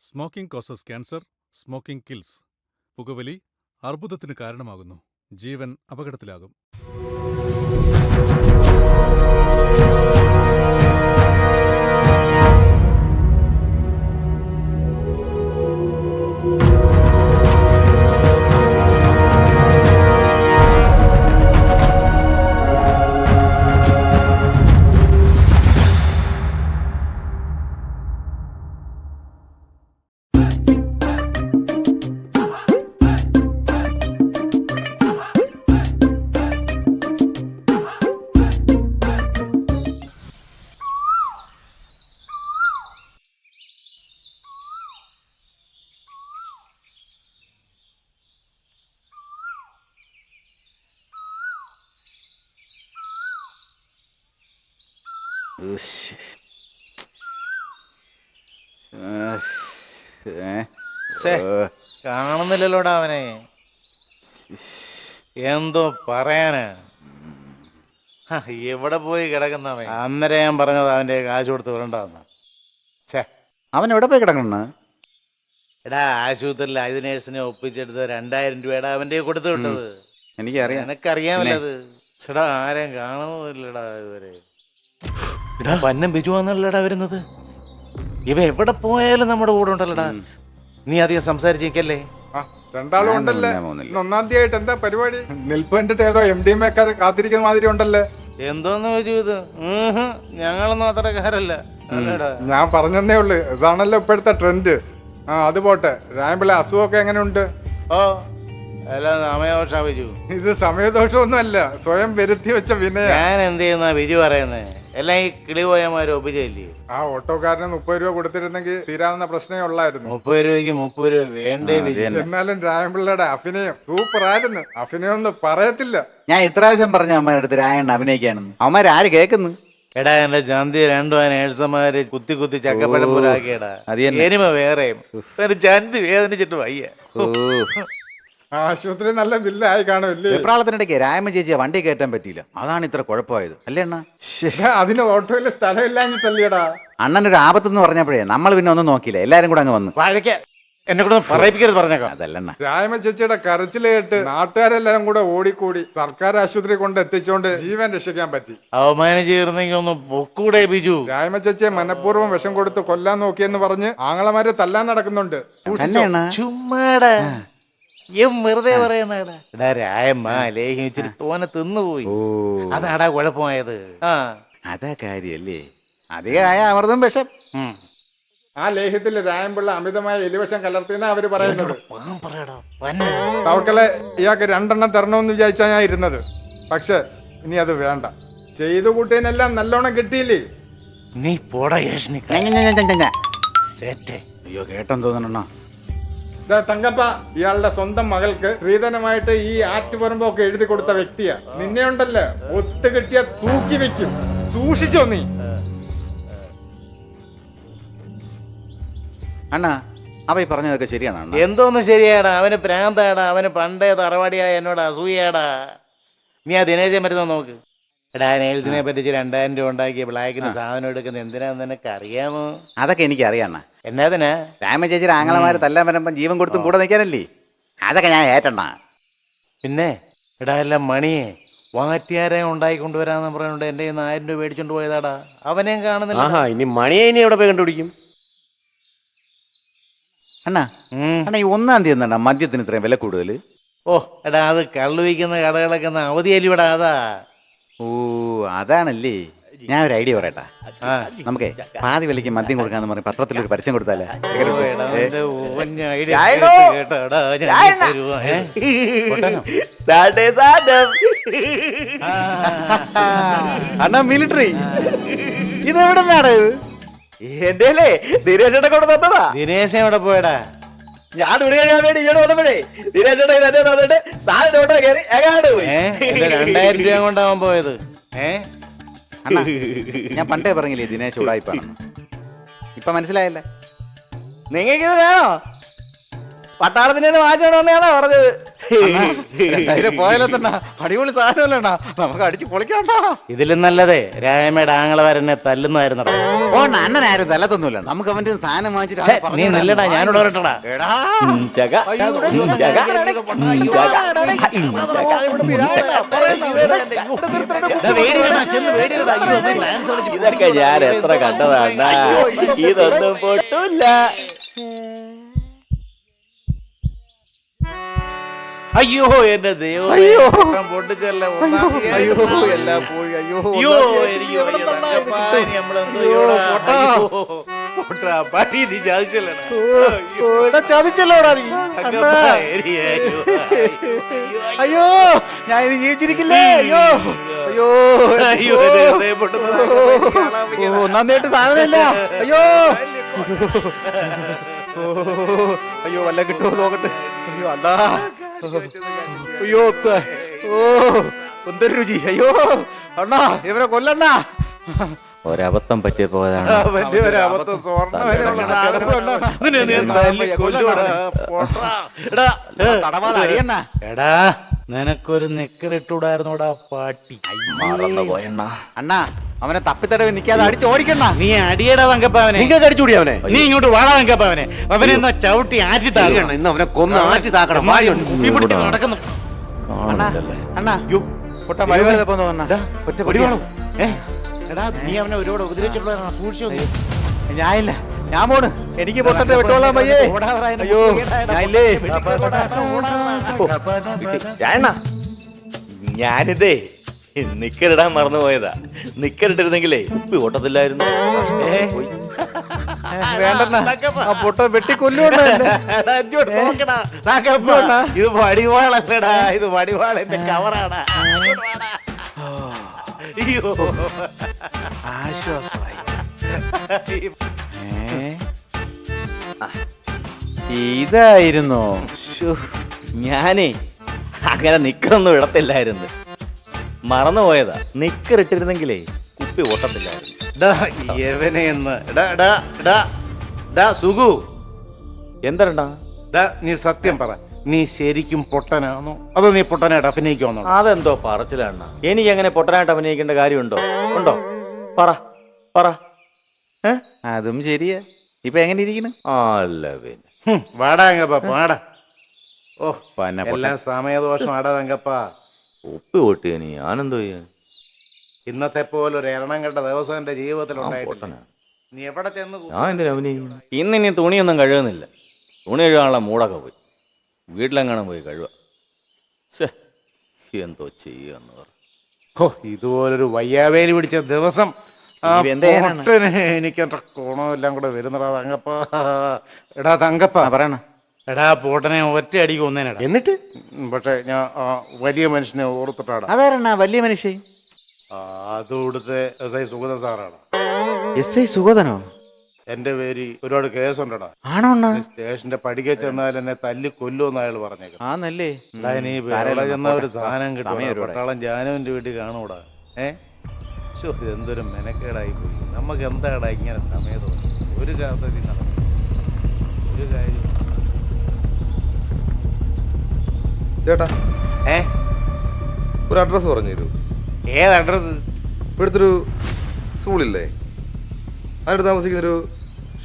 Smoking causes cancer, smoking kills. പുകവലി അർബുദത്തിന് കാരണമാകുന്നു, ജീവൻ അപകടത്തിലാകും. കാണുന്നില്ലല്ലോടാ അവനെ. എന്തോ പറയാനാ, എവിടെ പോയി കിടക്കുന്നവൻ? അന്നേരം ഞാൻ പറഞ്ഞത് അവന്റെ കാശ് കൊടുത്ത് വരണ്ടെന്ന്. അവൻ എവിടെ പോയി കിടക്കണ? എടാ, ആശുപത്രിയിൽ ഐദിനേഴ്സിനെ ഒപ്പിച്ചെടുത്ത് 2000 രൂപയുടെ അവന്റെ കൊടുത്തു വിട്ടത്. എനിക്കറിയാം, എനക്കറിയാമല്ലത്. ചേടാ, ആരെയും കാണുന്നില്ലടാ ഇവരെ. എടാ, പന്നം ബിജു വന്നല്ലടാ വരുന്നത്. ഇവ എവിടെ പോയാലും നമ്മുടെ കൂടെ ഉണ്ടല്ലോടാ. നീ അധികം സംസാരിച്ചേക്കല്ലേ. രണ്ടാളും ഉണ്ടല്ലേ. ഒന്നാം തീയതി എന്താ പരിപാടി? നിൽപ്പ് കണ്ടിട്ട് ഏതോ MDMA കാത്തിരിക്കുന്ന മാതിരി ഉണ്ടല്ലേ. എന്തോന്ന് വെച്ചു ഇത്? ഞങ്ങളൊന്നും അത്രക്കാരല്ല. ഞാൻ പറഞ്ഞതേ ഉള്ളു, ഇതാണല്ലോ ഇപ്പോഴത്തെ ട്രെൻഡ്. അത് പോട്ടെ, രായമ്പിള്ള അസുഖമൊക്കെ എങ്ങനെയുണ്ട്? ഓ, എല്ലാം സമയദോഷ ബിജു. ഇത് സമയദോഷമൊന്നും അല്ല, സ്വയം വരുത്തി വെച്ച വിനയ. ഞാൻ എന്ത് ചെയ്യുന്ന ബിജു പറയുന്നത്? എല്ലാം ഈ കിളിപോയമാര് ഒപ്പിച്ചല്ലേ. ആ ഓട്ടോക്കാരന് 30 രൂപ കൊടുത്തിരുന്നെങ്കിൽ തീരാവുന്ന പ്രശ്നമേ ഉള്ളായിരുന്നു. 30 രൂപയ്ക്ക് 30 രൂപ വേണ്ടേ? എന്നാലും രായമ്പിള്ളയുടെ അഭിനയം സൂപ്പർ ആയിരുന്നു. അഭിനയം ഒന്നും പറയത്തില്ല. ഞാൻ ഇത്രാവശ്യം പറഞ്ഞ അമ്മയുടെ അടുത്ത് രായണ്ണ അഭിനയിക്കാണെന്ന്. അവന്മാര് കേൾക്കുന്നു? എടാ, എന്റെ ചന്തി രണ്ടു നേഴ്സുമാര് കുത്തി കുത്തി ചക്കപ്പഴം പോലാക്കിയടാ. എനിമ വേറെയും ചന്തി വേദനിച്ചിട്ട് വയ്യ. ആശുപത്രി നല്ല ബില്ലായി കാണുമല്ലേ. വെപ്രാളത്തിനിടയ്ക്ക് രായമ്മ ചേച്ചിയെ വണ്ടി കയറ്റാൻ പറ്റിയില്ല, അതാണ് ഇത്ര കുഴപ്പമായത് അല്ലേ അണ്ണ? അതിന് ഓട്ടോയില് സ്ഥലമില്ലാഞ്ഞിട്ടല്ലേടാ. അണ്ണനൊരു ആപത്തെന്ന് പറഞ്ഞപ്പോഴേ നമ്മൾ പിന്നെ ഒന്നും നോക്കിയില്ല, എല്ലാരും കൂടെ അങ്ങ് വന്നു. എന്നെ കൂടെ പറയിപ്പിക്കരുത് പറഞ്ഞേക്കാം. അതല്ലണ്ണ, രായമ ചേച്ചിയുടെ കരച്ചില് കേട്ട് നാട്ടുകാരെല്ലാരും കൂടെ ഓടിക്കൂടി സർക്കാർ ആശുപത്രി കൊണ്ട് എത്തിച്ചോണ്ട് ജീവൻ രക്ഷിക്കാൻ പറ്റി. അവമാനിച്ചിരുന്നെങ്കിൽ ഒന്ന് പൊക്കൂടെ ബിജു? രായമ ചേച്ചിയെ മനഃപൂർവ്വം വിഷം കൊടുത്ത് കൊല്ലാൻ നോക്കിയെന്ന് പറഞ്ഞ് ആങ്ങളമാര് തല്ലാൻ നടക്കുന്നുണ്ട്. ചുമ്മാടാ, വെറുതെ പറയുന്നടാ. രായമ്മ ലേഹ്യം ഇച്ചിരി തോനെ തിന്നുപോയി, അതാടാ കുഴപ്പമായത്. അതാ കാര്യല്ലേ, അധികമായ അമൃതം വിഷം. ആ ലേഹ്യത്തിൽ രായമ്പിള്ള അമിതമായ എലിവിഷം കലർത്തിയെന്നാ അവര് പറയുന്നത്. തവക്കളെ ഇയാൾക്ക് 2 എണ്ണം തരണമെന്ന് വിചാരിച്ചാ ഞാൻ ഇരുന്നത്. പക്ഷെ ഇനി അത് വേണ്ട. ചെയ്തു കൂട്ടിയതിനെല്ലാം നല്ലോണം കിട്ടിയില്ലേ. നീ പോടാ. അയ്യോ, കേട്ടെന്ന് തോന്നണ. തങ്കപ്പ ഇയാളുടെ സ്വന്തം മകൾക്ക് സ്ത്രീധനമായിട്ട് ഈ ആറ്റുപറമ്പൊക്കെ എഴുതി കൊടുത്ത വ്യക്തിയാ. നിന്നെ ഉണ്ടല്ലോ ഒത്തു കിട്ടിയ തൂക്കി വെക്കും, സൂക്ഷിച്ചോ നീ. അണ്ണാ, അവ ഈ പറഞ്ഞതൊക്കെ ശരിയാണ്. എന്തോന്ന് ശരിയാടാ? അവന് പ്രാന്താടാ. അവന് പണ്ടേ തറവാടിയായ എന്നോട് അസൂയാടാ. നീ ആ ദിനേശൻ വരുന്ന നോക്ക്. എടാ, നേഴ്സിനെ പറ്റിച്ച് 2000 രൂപ ഉണ്ടാക്കിയ ബ്ലാക്കിന് സാധനം എടുക്കുന്ന എന്തിനാന്ന് നിനക്ക് അറിയാമോ? അതൊക്കെ എനിക്ക് അറിയാണ്ണ. എന്നാതിനാ? രാമ ചേച്ചിയുടെ ആങ്ങളമാര് തല്ലാൻ വരുമ്പോ ജീവൻ കൊടുത്തും കൂടെ നിൽക്കാനല്ലേ. അതൊക്കെ ഞാൻ ഏറ്റണ്ട. പിന്നെ എടാ, എല്ലാം മണിയെ വാറ്റിയാരെ ഉണ്ടാക്കി കൊണ്ടുവരാന്ന് പറഞ്ഞുകൊണ്ട് എന്റെ 1000 രൂപ മേടിച്ചോണ്ട് പോയതാടാ. അവനെയും കാണുന്നില്ല. ഇനി മണിയെ ഇനി എവിടെ പോയി കണ്ടുപിടിക്കും? അണ്ണാ, അണ്ണാ, ഈ 1-ാം തീയതി എന്നാ മദ്യത്തിന് ഇത്രയും വില കൂടുതൽ? ഓ എടാ, അത് കള്ളു വയ്ക്കുന്ന കടകളൊക്കെ അവധിയല്ലിവിടാ. അതാ. ഓ, അതാണല്ലേ. ഞാൻ ഒരു ഐഡിയ പറയട്ടാ. നമുക്കേ പാതി വിലയ്ക്ക് മദ്യം കൊടുക്കാന്ന് പറഞ്ഞ് പത്രത്തിലൊരു പരസ്യം കൊടുത്താലേ? അണ്ണാ, മിലിറ്ററി ഇതെവിടെ നിന്നാണ്? എന്റെ ദിനേശേട്ട കൊണ്ട് തന്നതാ. ദിനേശൻ എവിടെ പോയടാ? ഞാൻ വിടുകഴിയാൻ വേണ്ടി ഇങ്ങോട്ട് വന്നപ്പോഴേ ദിനേശേട്ട തന്നെ തന്നിട്ട് സാധനം ഓട്ടോ കയറി എങ്ങാണ്ട് പോയി. 2000 രൂപ കൊണ്ടാവാൻ പോയത്. അണ്ണാ, ഞാൻ പണ്ടേ പറഞ്ഞില്ലേ ദിനേശ് ഉടായിപ്പാണെന്ന്. ഇപ്പൊ മനസ്സിലായല്ലേ? നിങ്ങൾക്കിത് വേണോ? പട്ടാളത്തിന്റെ വാങ്ങിച്ചോണ്ടെന്നാണ് പറഞ്ഞത്. പോയാലോ തന്നെ അടിപൊളി സാധനമല്ലേണ്ണ, നമുക്ക് അടിച്ച് പൊളിക്കണ്ട. ഇതിലും നല്ലതേ രായമയുടെ ആങ്ങളവരെന്നെ തല്ലുന്നതായിരുന്നടാ. ഓ അണ്ണനാരും തല്ലത്തൊന്നുമില്ല, നമുക്ക് അവന്റെ സാധനം ഛെ, വാങ്ങിച്ചിട്ട് നീ നല്ലടാ, ഞാനിവിടെ വരട്ടടാ. ഇതൊക്കെ ഞാൻ എത്ര കണ്ടതാണ്, ഇതൊന്നും പൊട്ടില്ല. അയ്യോ എന്റെ ദൈവം, പൊട്ടിച്ചല്ലേ എല്ലാം പോയി. അയ്യോ അയ്യോ എനിക്ക് വയ്യ തങ്കപ്പാ, ഇനി നമ്മളെന്തോ ചെയ്യൂടാ? അയ്യോ, പൊട്ടാ, പാട്ടി നീ ചതിച്ചല്ലേടാ. ചതിച്ചല്ലോടാ നീ. തങ്കപ്പാ, അയ്യോ, അയ്യോ ഞാൻ ഇനി ജീവിച്ചിരിക്കില്ലേ. അയ്യോ അയ്യോ അയ്യോ, എന്റെ ഹൃദയം പൊട്ടുന്നു. നന്നായിട്ട് സാധനമില്ല. അയ്യോ അയ്യോ വല്ല കിട്ടുമോ നോക്കട്ടെ. അയ്യോ അല്ലാ, അയ്യോ ഓ എന്തൊരു രുചി. അയ്യോ അണ്ണാ ഇവരെ കൊല്ലണ്ണ. ഒരബദ്ധം പറ്റിപ്പോയതാണ്. വലിയൊരബദ്ധം, സ്വർണ്ണ വിലയുള്ള സാധനം. നിന്നെ നീ തല്ലി കൊല്ലുവാടാ, പൊട്ടാ. എടാ നിനക്കൊരു നിക്കറിട്ടൂടായിരുന്നോടാ പാട്ടി. മറന്നുപോയണ്ണ. അണ്ണാ അവനെ തപ്പിത്തടവി നിൽക്കാതെ അടിച്ച് ഓടിക്കണ്ണ. നീ അടിയടാ തങ്കപ്പാവനെ. നിങ്ങൾക്ക് അടിച്ചുകൂടി അവനെ. നീ ഇങ്ങോട്ട് വാടാ തങ്കപ്പാവനെ. അവനെ എന്നാ ചവിട്ടി ആറ്റി താഴണം. ഇന്ന് അവനെ കൊന്ന് ആറ്റി താക്കണം. കുപ്പി പിടിച്ച് നടക്കുന്നു. കാണുന്നില്ലല്ലേ? അണ്ണാ പൊട്ട വഴിവേല പോന്നോ അണ്ണാ. ഒറ്റ പൊടിവാണോ? എടാ നീ അവനെ ഒരുപാട് ഉപദ്രവിച്ചിട്ടുള്ളതാണ്, സൂക്ഷിച്ചു. ഞാനില്ല, ഞാൻ പോണ്. എനിക്ക് പൊട്ടത്തെ വിട്ടോളാൻ വയ്യേ. അയ്യോ ഞാനില്ലേ. ഞാനണ്ണ, ഞാനിതേ നിക്കറിടാൻ മറന്നുപോയതാ. നിക്കറിട്ടിരുന്നെങ്കിലേ ഉപ്പി ഓട്ടത്തില്ലായിരുന്നു. വേണ്ടെണ്ണ, ആ പൊട്ട വെട്ടിക്കൊല്ലുകൊണ്ട. ഇത് വടിവാളല്ലടാ, ഇത് വടിവാളന്റെ കവറാണ്. അയ്യോ ആശ്വാസമായി. ഇതായിരുന്നോ? ഞാനേ അങ്ങനെ നിക്കറൊന്നും ഇടത്തില്ലായിരുന്നു, മറന്നുപോയതാ. നിക്കറിട്ടിരുന്നെങ്കിലേ കുപ്പി ഓട്ടത്തില്ലായിരുന്നു. സുഖു, എന്തരണ്ടാ? നീ സത്യം പറ, നീ ശരിക്കും പൊട്ടനാണോ അതോ നീ പൊട്ടനായിട്ട് അഭിനയിക്കുവാന്നോ? അതെന്തോ പറച്ചിലണ്ണ. എനിക്ക് അങ്ങനെ പൊട്ടനായിട്ട് അഭിനയിക്കേണ്ട കാര്യമുണ്ടോ? ഉണ്ടോ? പറ പറ. അതും ശരിയാ. ഇപ്പൊ എങ്ങനെ ഇരിക്കുന്നു? അല്ല പിന്നെ വാടാ തങ്കപ്പ, വാടാ. ഓ പന്ന എല്ലാം സമയദോഷം ആടാ തങ്കപ്പ. ഉപ്പി ഓട്ടിയനി ഞാനെന്തോ ചെയ്യാൻ? ഇന്നത്തെ പോലെ ഒരു എരണം കണ്ട ദിവസം എന്റെ ജീവിതത്തിൽ ഉണ്ടായിട്ടില്ല. പൊട്ടനാ. നീ എവിടെ ചെന്ന് ഞാൻ എന്തിനാ അഭിനയിക്കുന്നു? ഇനി തുണിയൊന്നും കഴുകുന്നില്ല. തുണി കഴുകാനുള്ള മൂടൊക്കെ പോയി. വീട്ടിലെങ്ങാനും പോയി കഴുകുക. എന്തോ ചെയ്യാന്ന് പറ. ഇതുപോലൊരു വയ്യാവേലി പിടിച്ച ദിവസം ഇനി എന്ത് ചെയ്യാനാണ്? എനിക്ക് എന്റെ കോണമെല്ലാം കൂടെ വരുന്നടാ തങ്കപ്പ. എടാ തങ്കപ്പ, പറയണ. എടാ പോട്ടനെ ഒറ്റ അടിക്ക് ഒന്നേനടാ. എന്നിട്ട് പക്ഷെ ഞാൻ വലിയ മനുഷ്യനെ ഓർത്തിട്ടാടാ. അതാരണ വലിയ മനുഷ്യൻ? അത് ഇവിടുത്തെ എസ് ഐ സുഗതൻ സാറാണ്. എസ് ഐ സുഗതനോ? എന്റെ പേര് ഒരുപാട് കേസുണ്ടടാ. ആണോ അണ്ണാ? സ്റ്റേഷന്റെ പടിക്കെ ചെന്നാൽ എന്നെ തല്ലി കൊല്ലുമെന്ന് അയാൾ പറഞ്ഞേക്കും. ആന്നല്ലേ? ചെന്ന ഒരു സാധനം കിട്ടും. പട്ടാളം ജാനുവിന്റെ വീട്ടിൽ കാണൂടാ. എന്തൊരു മെനക്കേടായി പോയി. നമുക്ക് എന്താടാ ഇങ്ങനെ സമയത്ത് ഒരു കാര്യം ഒരു കാര്യം. ചേട്ടാ ഒരു അഡ്രസ്സ് പറഞ്ഞു തരൂ. ഏത് അഡ്രസ്? ഇവിടുത്തൊരു സ്കൂളില്ലേ, അതിനടുത്ത് താമസിക്കുന്നൊരു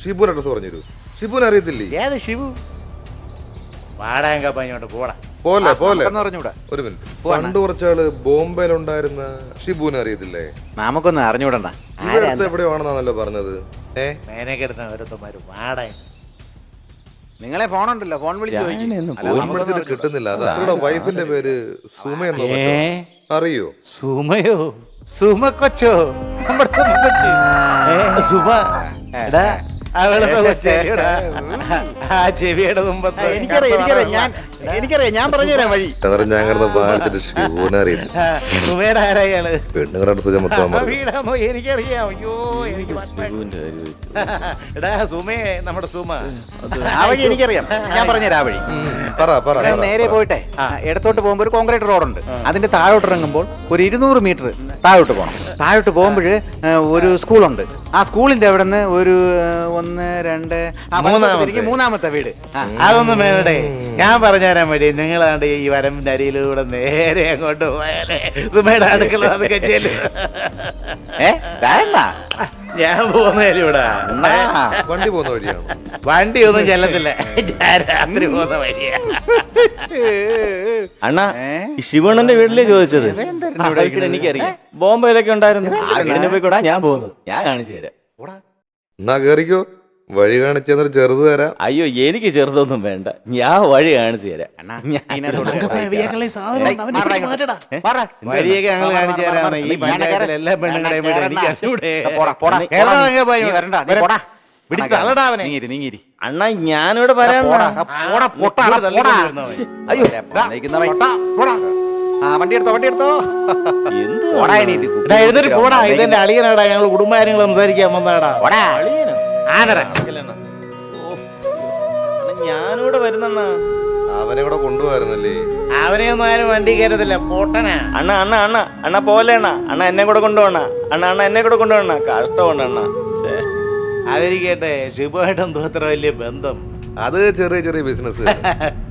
ഷിബുവിന് അഡ്രസ്സ് പറഞ്ഞു തരൂ. ഷിബുവിനെ അറിയത്തില്ലേ? ഏത് ഷിബു? വാടാങ്ക പഞ്ഞോട്ട് പോടാ. പോലെ പോലെ അറിഞ്ഞൂടാ. ഒരു മിനിറ്റ്. പണ്ട് കുറച്ചാള് ബോംബെയിലുണ്ടായിരുന്ന ഷിബുവിനെ അറിയത്തില്ലേ? നമുക്കൊന്നും അറിഞ്ഞൂടണ്ട. ഇവിടെ അടുത്ത് എവിടെയാണെന്നാണല്ലോ പറഞ്ഞത്. മേനക്കെടുത്ത ഓരോരുത്തന്മാര് വാടാ. നിങ്ങളെ ഫോണുണ്ടല്ലോ, ഫോൺ വിളിച്ചു ഫോൺ വിളിച്ചിട്ട് കിട്ടുന്നില്ല. അതാ വൈഫിന്റെ പേര് സുമയെന്നോ മറ്റോ. അറിയോ? സുമയോ? സുമ കൊച്ചോ? സുമ എടാ അവളുടെ കൊച്ചേടാ. ആ ചെവിയുടെ മുമ്പത്തെ എനിക്കറിയാം. ഞാൻ എനിക്കറിയാം, ഞാൻ പറഞ്ഞുതരാം വഴി. അന്നേരം ഞാൻ കിടന്ന പാടത്തിന്റെ ഷൂനറിയില്ല. സുമയുടെ ആരായാണ്? പെണ്ണുങ്ങളുടെ സുഖം മൊത്തം വീടാമോ? എനിക്കറിയാം. അയ്യോ എനിക്ക് എടാ സുമേ, നമ്മുടെ സുമ. ആ വഴി എനിക്കറിയാം, ഞാൻ പറഞ്ഞുതരാം ആ വഴി. ഇവിടെ നേരെ പോയിട്ടെ ഇടത്തോട്ട് പോകുമ്പോൾ ഒരു കോൺക്രീറ്റ് റോഡുണ്ട്. അതിന്റെ താഴോട്ട് ഇറങ്ങുമ്പോൾ ഒരു 200 മീറ്റർ താഴോട്ട് പോകണം. താഴോട്ട് പോകുമ്പോൾ ഒരു സ്കൂളുണ്ട്. ആ സ്കൂളിന്റെ അവിടെ നിന്ന് ഒരു 1, 2, മൂന്നാമത്തെ വീട്. അതൊന്നും വേണ്ടേ, ഞാൻ പറഞ്ഞുതരാൻ വേണ്ടി. നിങ്ങളാണ്ട് ഈ വരമ്പിന്റെ അരിയിലൂടെ നേരെ അങ്ങോട്ട് പോയാലേ സുമയുടെ അടുക്കള അതൊക്കെ ചെല്ലും. ഞാൻ പോകുന്നതിലൂടെ വണ്ടി പോകുന്ന വഴിയാണ്. വണ്ടി ഒന്നും ചെല്ലത്തില്ല, ഞാൻ രാത്രി പോകുന്ന വഴിയാ. അണ്ണാ, ഈ ശിവണ്ണന്റെ വീട്ടിലേ ചോദിച്ചത്. എനിക്കറിയാം, ബോംബെയിലൊക്കെ ഉണ്ടായിരുന്നു. വീടിന് പോയി കൂടാ, ഞാൻ പോകുന്നു. ഞാൻ കാണിച്ചു തരാം. എന്നാ കേറിക്കോ, വഴി കാണിച്ചെന്നൊരു ചെറുത് തരാം. അയ്യോ, എനിക്ക് ചെറുതൊന്നും വേണ്ട, ഞാൻ വഴി കാണിച്ചു തരാം. വഴിയൊക്കെ ഞങ്ങൾ കാണിച്ചു തരാം. ഈ പഞ്ചായത്തിലെ എല്ലാ പെണ്ണുങ്ങളെയും വിട്, എനിക്ക് അറിഞ്ഞൂടെ. അണ്ണാ, ഞാനിവിടെ പറയാൻ വണ്ടി എടുത്തോ, വണ്ടി എടുത്തോ. എഴുന്നേറ്റ് പോടാ. ഇതെന്റെ അളിയനാടാ, ഞങ്ങൾ കുടുംബകാര്യങ്ങൾ സംസാരിക്കാൻ വന്നാടാ. ഞാനിവിടെ വരുന്നണ്ണ. അവനെ കൂടെ കൊണ്ടുപോയിരുന്നല്ലേ? അവനെയൊന്നും ആരും വണ്ടി കയറത്തില്ല, പോട്ടനാ. അണ്ണ അണ്ണ അണ്ണ അണ്ണ പോലെ അണ്ണ. അണ്ണ എന്നെ കൂടെ കൊണ്ടുപോണ. അണ്ണ അണ്ണ എന്നെ കൂടെ കൊണ്ടുപോണ. കഷ്ടമുണ്ട് അണ്ണ. അതിരിക്കട്ടെ, ഷിബുമായിട്ട് എന്തോ അത്ര വലിയ ബന്ധം? അത് ചെറിയ ചെറിയ ബിസിനസ്.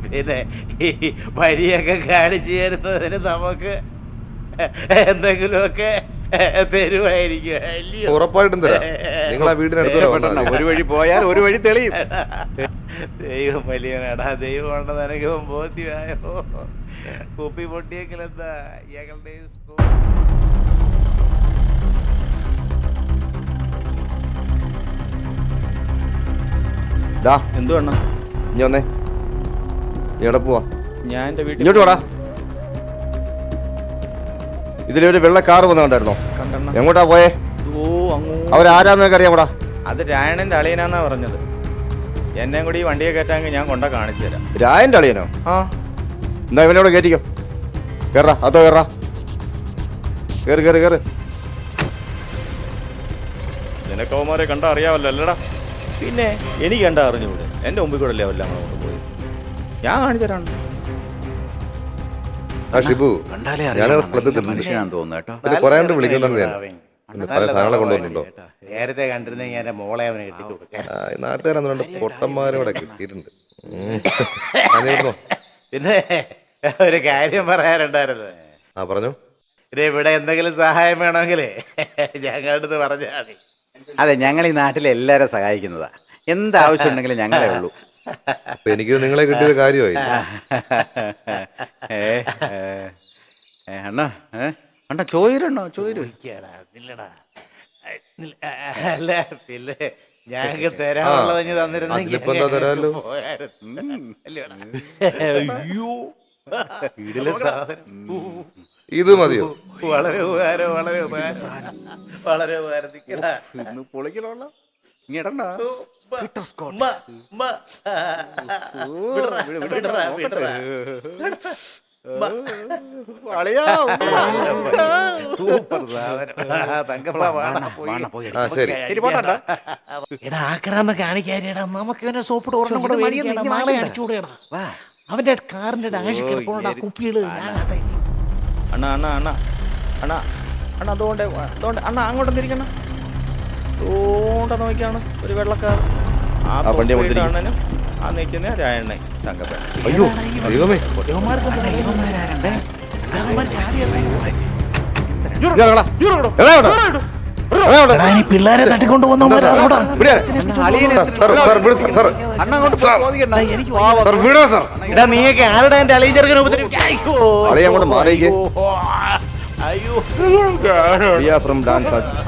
പിന്നെ ഈ വഴിയൊക്കെ കാണിച്ചു തരുന്നതിന് നമുക്ക് എന്തെങ്കിലുമൊക്കെ തരുമായിരിക്കും. ഉറപ്പായിട്ടും തരാം. നിങ്ങൾ ആ വീടിനടുത്ത് ഒരു വഴി പോയാൽ ഒരു വഴി തെളിയും. ദൈവം വലിയനാടാ, ദൈവം ഉണ്ടെന്ന് എനിക്ക് ബോധ്യമായോ? കുപ്പി പൊട്ടിയേക്കലെന്താ ഞങ്ങളുടെ സ്കൂൾ. എന്തോ അണ്ണ? ഇനി വന്നേ, നീ എവിടെ പോവാ? ഞാൻ എന്റെ വീട്ടിൽ ഇങ്ങോട്ട് വാടാ. ഇതിലൊരു വെള്ള കാറ് വന്നുണ്ടായിരുന്നോ? കണ്ടെണ്ണ. എങ്ങോട്ടാ പോയേ? ഓ, അങ്ങോ. അവരാരാന്നൊക്കെ അറിയാമോടാ? അത് രായണന്റെ അളിയനാന്നാ പറഞ്ഞത്. എന്നെയും കൂടി ഈ വണ്ടിയെ കയറ്റാമെങ്കിൽ ഞാൻ കൊണ്ട കാണിച്ചു തരാം. രായന്റെ അളിയനോ? ആ, എന്നാ ഇവനോട് കയറ്റിക്കോ. കേറാ, അതോ കേറാ. കേറ് കേറ് കേറ്. നിനക്ക് അവന്മാരെ കണ്ടാ അറിയാവല്ലോ അല്ലടാ? പിന്നെ എനിക്ക് കണ്ടാ അറിഞ്ഞൂടെ? എന്റെ മുമ്പിൽ കൂടെ അല്ലേ അവല്ല നമ്മളെ പോയി. ഞാൻ കാണിച്ചു തരാം. ആ ഷിബു, കണ്ടാലേ ഞാനവിടെ സ്ഥലത്ത് മനുഷ്യനാന്ന് തോന്നുന്നു കേട്ടോ. പിന്നെ പറയാണ്ട് വിളിക്കുന്നുണ്ട് ഞാൻ. പല സാധനങ്ങളെ കൊണ്ടുവന്നിട്ടുണ്ടോ? നേരത്തെ കണ്ടിരുന്നെങ്കിൽ എന്റെ മോളെ അവനെ കെട്ടിച്ചു കൊടുക്കാൻ. നാട്ടുകാരെന്ന് രണ്ട് പൊട്ടന്മാരും ഇവിടെ കിട്ടിയിട്ടുണ്ട്. ഞാനിരുന്നോ? പിന്നെ ഒരു കാര്യം പറയാനുണ്ടായിരുന്നു. ആ പറഞ്ഞു. ഇവിടെ എന്തെങ്കിലും സഹായം വേണമെങ്കിലേ ഞങ്ങളുടെ അടുത്ത് പറഞ്ഞാൽ മതി. അതെ, ഞങ്ങൾ ഈ നാട്ടിലെ എല്ലാവരും സഹായിക്കുന്നതാ. എന്താവശ്യം ഉണ്ടെങ്കിലും ഞങ്ങളേ ഉള്ളൂ. അപ്പൊ എനിക്ക് നിങ്ങളെ കിട്ടിയത് കാര്യമായി. അണ്ണാ, അണ്ണാ ചോയിരണോ? ചോയിരു അല്ല, പിന്നെ ഞങ്ങൾക്ക് തരാനുള്ളത് ഇനി തന്നിരുന്നെങ്കിൽ അതിലിപ്പോ എന്താ തരാലോ? അയ്യോ, വീട്ടിലെ സാധനം ഇത് മതിയോ? വളരെ ഉപകാരം, വളരെ ഉപകാരം, വളരെ ഉപകാരം. ഇന്ന് പൊളിക്കണോളോ. ഇങ്ങടണ്ട സൂപ്പർ സാധനം. ആ ശരി. എടാ ആക്രാന്ന് കാണിക്കാരിടാ, നമുക്ക് ഇവനെ സോപ്പിട്ട് ഒരെണ്ണം കൂടെ മേടിക്കണം. നാളെ അടിച്ചുകൂടെയാണ്. അവന്റെ കാറിന്റെ ഡാഷ് കിടപ്പുണ്ട്, കുപ്പികള്. അണ്ണ അണ്ണ അണ്ണ അണ്ണ അണ്ണ അതുകൊണ്ട് അതുകൊണ്ട് അണ്ണ അങ്ങോട്ട് തിരിക്കണം. അതുകൊണ്ട് നോക്കിയാണ് ഒരു വെള്ളക്കാർ. ആ അണ്ണനും ആ നിൽക്കുന്ന രായണ്ണ തങ്കപ്പൻ. അയ്യോ ദൈവമേ. പിള്ളേരെ തട്ടിക്കൊണ്ട് നീയൊക്കെ ആരുടെ എന്റെ അളിയ ചെറുക്കനെ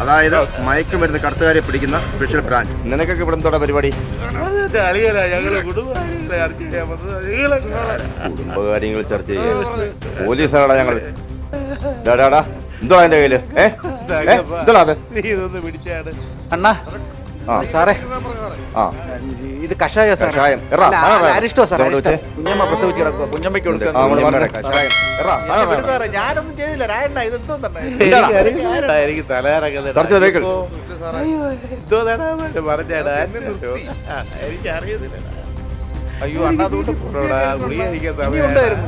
അതായത് മയക്കുമരുന്ന് കടത്തുകാരെ പിടിക്കുന്ന സ്പെഷ്യൽ ബ്രാഞ്ച്. നിനക്കൊക്കെ ഇവിടെ എന്തോടാ പരിപാടി? കുടുംബകാര്യങ്ങൾ ചർച്ച ചെയ്യാൻ പോലീസാടാ ഞങ്ങൾ. എന്തോടാ എന്റെ കയ്യില്? എന്തോടാ അത്? നീ ഇതൊന്ന് പിടിച്ചാണ്. അണ്ണാ, ആ സാറേ ആ ഇത് കഷായ സാറേ. കഷായം. എറാ, അല്ല, സാറേ, അല്ല, അരിഷ്ടോ സാറേ, ഇതവിടെ അരിഷ്ടം. വെച്ച്. കുഞ്ഞമ്മ പ്രസവിച്ച് കിടക്കുക, കുഞ്ഞമ്മയ്ക്ക് കൊടുക്കുക. ആ, അങ്ങോട്ട് മാറട്ടെ, കഷായം. എറാ, സാറേ, വിട് സാറേ, ഞാനൊന്നും ചെയ്തില്ല. രായണ്ണ ഇതെന്തോ എന്താടാ? എനിക്ക് തലകറങ്ങുന്നത്. തറച്ചു വെഹിക്കിൾ. എന്തോ പറഞ്ഞാടാ എനിക്കറിയത്തില്ല. അയ്യോ അണ്ണാ അതുകൊണ്ട് പോടാ, ഗുളിക കഴിക്കാൻ സമയം ഉണ്ടായിരുന്നു.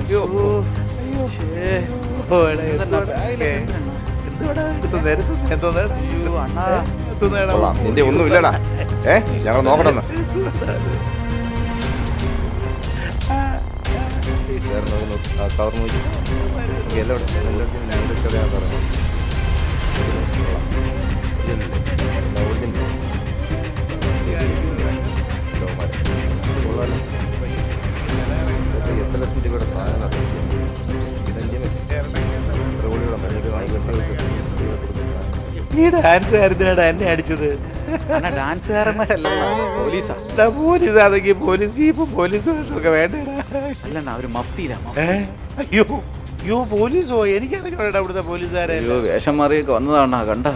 കൊള്ളാം. നിന്റെ ഒന്നും ഇല്ലടാ. ഞങ്ങൾ നോക്കണമെന്ന്. കവർ നോക്കി എത്ര ലക്ഷം രൂപയുടെ സാധനം നീ ഡാൻസ് കാര്യത്തിനാണ് എന്നെ അടിച്ചത്. ഡാൻസുകാരന്മാരല്ല, പോലീസാ. പോലീസ് ആണെങ്കിൽ പോലീസ് ജീപ്പും പോലീസ് വേഷമൊക്കെ വേണ്ടേടാ. അല്ലണ്ണ അവര് മഫ്തിയിലാ. അയ്യോ അയ്യോ പോലീസോ? എനിക്കറിയാം അവിടുത്തെ പോലീസുകാരെ. അയ്യോ വേഷം മാറിയൊക്കെ വന്നതാണ കണ്ട.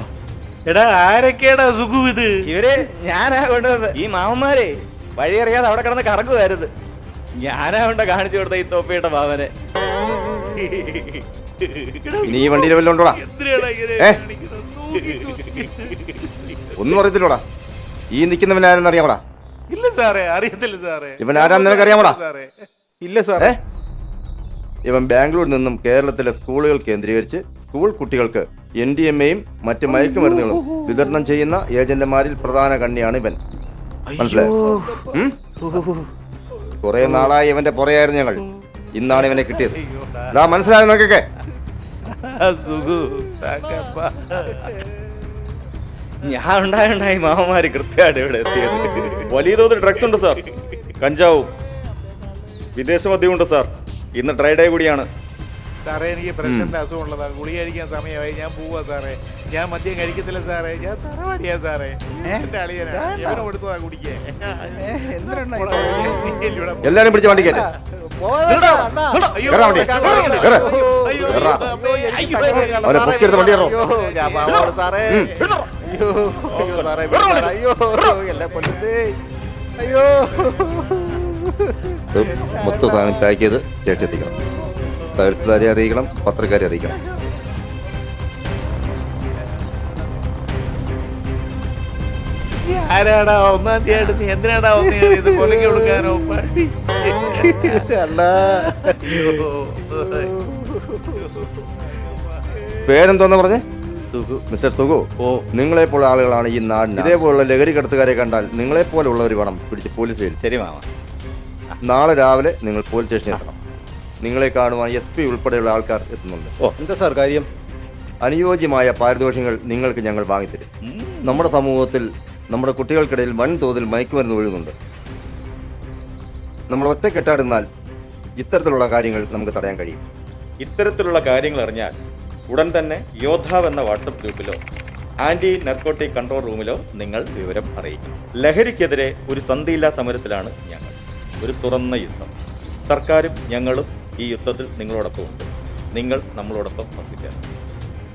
എടാ ആരൊക്കെയാടാ സുഖു ഇത്? ഇവര് ഞാനാ കൊണ്ടുവന്നത്. ഈ മാമന്മാരെ വഴിയറിയാതെ അവിടെ കിടന്ന് കറങ്ങുമായിരുന്നു. ഞാനാ കൊണ്ട് കാണിച്ചു കൊടുത്ത ഈ തൊപ്പിയിട്ട മാമനെ. നീ ഈ വണ്ടിയിൽ വല്ലതും ഉണ്ടോടാ? എന്തിനാടാ ഇങ്ങനെ ഏ? കാണിക്കുന്നത്? ഒന്നും അറിയത്തില്ലോടാ. ഈ നിൽക്കുന്നവൻ ആരെന്ന് അറിയാമോടാ? ഇല്ല സാറേ, അറിയത്തില്ല സാറേ. ഇവൻ ആരാന്ന് നിനക്ക് അറിയാമോടാ? സാറേ ഇല്ല സാറേ. ഇവൻ ബാംഗ്ലൂരിൽ നിന്നും കേരളത്തിലെ സ്കൂളുകൾ കേന്ദ്രീകരിച്ച് സ്കൂൾ കുട്ടികൾക്ക് NDMA-യും മറ്റ് മയക്കുമരുന്നുകളും വിതരണം ചെയ്യുന്ന ഏജന്റുമാരിൽ പ്രധാന കണ്ണിയാണ് ഇവൻ. മനസ്സിലായോ? കുറെ നാളായി ഇവന്റെ പുറയായിരുന്നു ഞങ്ങൾ. ഇന്നാണ് ഇവനെ കിട്ടിയത്. ഇതാ മനസ്സിലായോ നോക്കൊക്കെ? സുഖു തങ്കപ്പ. ഞാൻ ഉണ്ടായി മാമന്മാര് കൃത്യമായിട്ട് ഇവിടെ എത്തിയത്. വലിയ തോതിൽ ഡ്രഗ്സ് ഉണ്ട് സാർ. കഞ്ചാവും വിദേശ മദ്യമുണ്ട് സാർ. ഇന്ന് ഡ്രൈ ഡേ കൂടിയാണ്. സാറേ എനിക്ക് പ്രഷറിന്റെ അസുഖമുള്ളതാ. ഗുളിക കഴിക്കാൻ സമയമായി. ഞാൻ പോവാ സാറേ. ഞാൻ മദ്യം കഴിക്കത്തില്ല സാറേ. ഞാൻ തറവാടിയാ സാറേ. എന്റെ അളിയനാ. എവനെ കൊടുത്തതാ കുടിക്കേ. എല്ലാരും പിടിച്ച് വണ്ടി കയറ്റ. അവനെ പൊക്കിയെടുത്ത് വണ്ടി കയറോ. സാറേ അയ്യോ അയ്യോ സാറേ അയ്യോ എല്ലാം കൊല്ലത്തേ. അയ്യോ മൊത്തം സാധനം പാക്ക് ചെയ്ത് സ്റ്റേഷൻ എത്തിക്കണം. തഹസിൽദാരെ അറിയിക്കണം, പത്രക്കാരെ അറിയിക്കണം. ആരാടാ 1-ാം തീയതി? നീ എന്തിനാടാ 1-ാം തീയതി ഇത് കൊലക്ക് കൊടുക്കാനോ? പട്ടി. പേരെന്തോന്ന് പറഞ്ഞേ? മിസ്റ്റർ സുഗു. നിങ്ങളെപ്പോലുള്ള ആളുകളാണ് ഈ നാടിന്. ഇതേപോലുള്ള ലഹരി കടത്തുകാരെ കണ്ടാൽ നിങ്ങളെപ്പോലുള്ളവർ വേണം പിടിച്ച് പോലീസിൽ. ശരി മാമ. നാളെ രാവിലെ നിങ്ങൾ പോലീസ് സ്റ്റേഷനിൽ എത്തണം. നിങ്ങളെ കാണുവാൻ SP ഉൾപ്പെടെയുള്ള ആൾക്കാർ എത്തുന്നുണ്ട്. എന്താ സാർ കാര്യം? അനുയോജ്യമായ പാരിതോഷികങ്ങൾ നിങ്ങൾക്ക് ഞങ്ങൾ വാങ്ങിത്തരും. നമ്മുടെ സമൂഹത്തിൽ നമ്മുടെ കുട്ടികൾക്കിടയിൽ വൻതോതിൽ മയക്കുമരുന്ന് ഒഴുകുന്നുണ്ട്. നമ്മൾ ഒറ്റക്കെട്ടാടുന്നാൽ ഇത്തരത്തിലുള്ള കാര്യങ്ങൾ നമുക്ക് തടയാൻ കഴിയും. ഇത്തരത്തിലുള്ള കാര്യങ്ങൾ അറിഞ്ഞാൽ ഉടൻ തന്നെ യോദ്ധാവ് എന്ന വാട്സപ്പ് ഗ്രൂപ്പിലോ ആന്റി നർക്കോട്ടിക് കൺട്രോൾ റൂമിലോ നിങ്ങൾ വിവരം അറിയിക്കണം. ലഹരിക്കെതിരെ ഒരു സന്ധിയില്ലാ സമരത്തിലാണ് ഞങ്ങൾ. ഒരു തുറന്ന യുദ്ധം. സർക്കാരും ഞങ്ങളും ഈ യുദ്ധത്തിൽ നിങ്ങളോടൊപ്പമുണ്ട്. നിങ്ങൾ നമ്മളോടൊപ്പം പങ്കുചേരണം.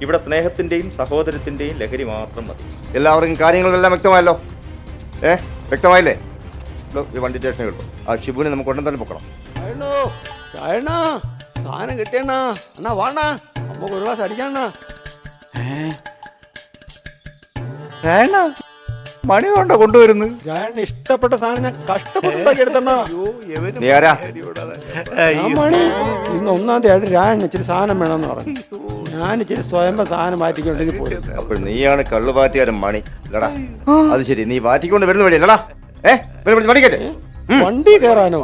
ഇവിടെ സ്നേഹത്തിൻ്റെയും സഹോദരത്തിൻ്റെയും ലഹരി മാത്രം മതി. എല്ലാവർക്കും കാര്യങ്ങളെല്ലാം വ്യക്തമായല്ലോ? വ്യക്തമായില്ലേ? ഈ വണ്ടി സ്റ്റേഷനിൽ കിട്ടും. ആ ഷിബുവിനെ നമുക്ക് ഉടൻ തന്നെ പൊക്കണം. സാധനം കിട്ടിയണ്ണ. എന്നാ വാണ നമുക്ക് ഒരു ഗ്ലാസ് അടിക്കണ. മണി കൊണ്ട കൊണ്ടുവരുന്നു. ഇഷ്ടപ്പെട്ട സാധനം ഞാൻ കഷ്ടപ്പെട്ടുണ്ടാക്കി എടുത്തണ്ണ. നീ ആരാ? മണി ഇന്ന് 1-ാം തീയതി രായണ്ണ ഇച്ചിരി സാധനം വേണമെന്ന് പറഞ്ഞു. ഞാൻ ഇച്ചിരി സ്വയം സാധനം മാറ്റിക്കൊണ്ടെങ്കിൽ പോയി. അപ്പോൾ നീയാണ് കള്ളുപാറ്റുകാരൻ മണി അല്ലടാ? അത് ശരി, നീ വാറ്റിക്കൊണ്ട് വരുന്ന വഴിയല്ലടാ? മണിക്കല്ലേ വണ്ടി കയറാനോ?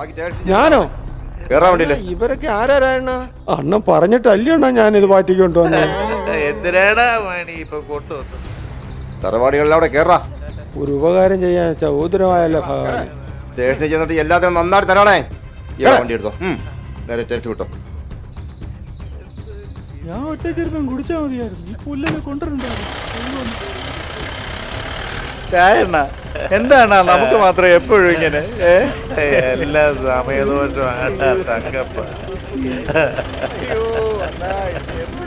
ഞാനോ? കേറാൻ വേണ്ടിയില്ലേ? ഇവരൊക്കെ ആരാരായണ്ണ? അണ്ണൻ പറഞ്ഞിട്ടല്ലണ്ണ ഞാനിത് മാറ്റിക്കൊണ്ട് വന്നത്. എന്തിനാടാ മണി ഇപ്പൊ കൊണ്ടുവന്നത്? തറവാടികളിൽ അവിടെ കേറാ. ഒരു ഉപകാരം ചെയ്യാൻ ചൗദരമായല്ലോ ഭഗവാൻ. സ്റ്റേഷനിൽ ചെന്നിട്ട് എല്ലാത്തിനും നന്നായിട്ട് തരാണേ. ഈ വണ്ടി എടുത്തോ. നേരെ സ്റ്റേഷൻ കിട്ടോ. ഞാൻ ഒറ്റയ്ക്കിരുന്ന് കുടിച്ചാൽ മതിയായിരുന്നു. ഈ പുല്ലിനെ കൊണ്ടുവരണ്ടായിരുന്നു. എന്താണ് നമുക്ക് മാത്രം എപ്പോഴും ഇങ്ങനെ എല്ലാ സമയദോഷമാണ് തങ്കപ്പ.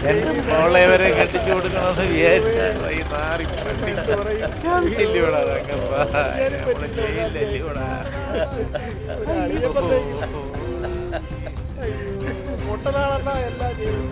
എന്റെ മോളെ വരെ കെട്ടിച്ചു കൊടുക്കണമെന്ന് വിചാരിച്ചാ ഈ നാറി പണ്ടില്ലൂടാ തങ്കപ്പ നമ്മള് ജയിലിലല്ലൂടാ പൊട്ടനാണെന്നാ എല്ലാം ചെയ്യും